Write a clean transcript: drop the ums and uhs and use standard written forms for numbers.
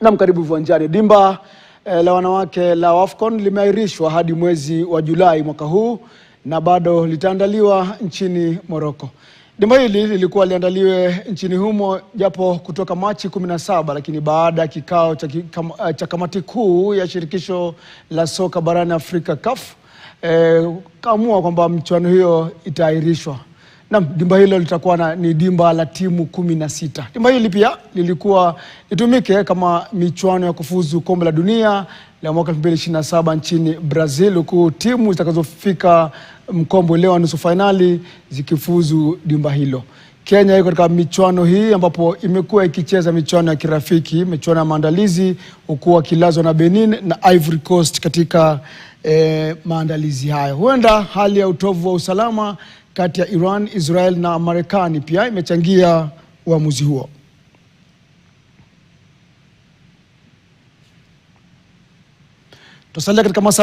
Naam, karibu viwanjani. Dimba la wanawake la AFCON limeahirishwa hadi mwezi wa Julai mwaka huu na bado litaandaliwa nchini Morocco. Dimba hili lilikuwa liandaliwe nchini humo japo kutoka Machi 17, lakini baada ya kikao cha kamati kuu ya shirikisho la soka barani Afrika CAF kaamua kwamba michuano hiyo itaahirishwa. Naam, dimba hilo litakuwa ni dimba la timu 16. Dimba hili pia lilikuwa litumike kama michuano ya kufuzu kombe la dunia la mwaka 2027 nchini Brazil, huku timu zitakazofika mkombo leo nusu finali zikifuzu dimba hilo. Kenya iko katika michuano hii ambapo imekuwa ikicheza michuano ya kirafiki, michuano ya maandalizi, huku wakilazwa na Benin na Ivory Coast katika maandalizi hayo. Huenda hali ya utovu wa usalama kati ya Iran, Israel na Marekani pia imechangia uamuzi huo. Tusalia katika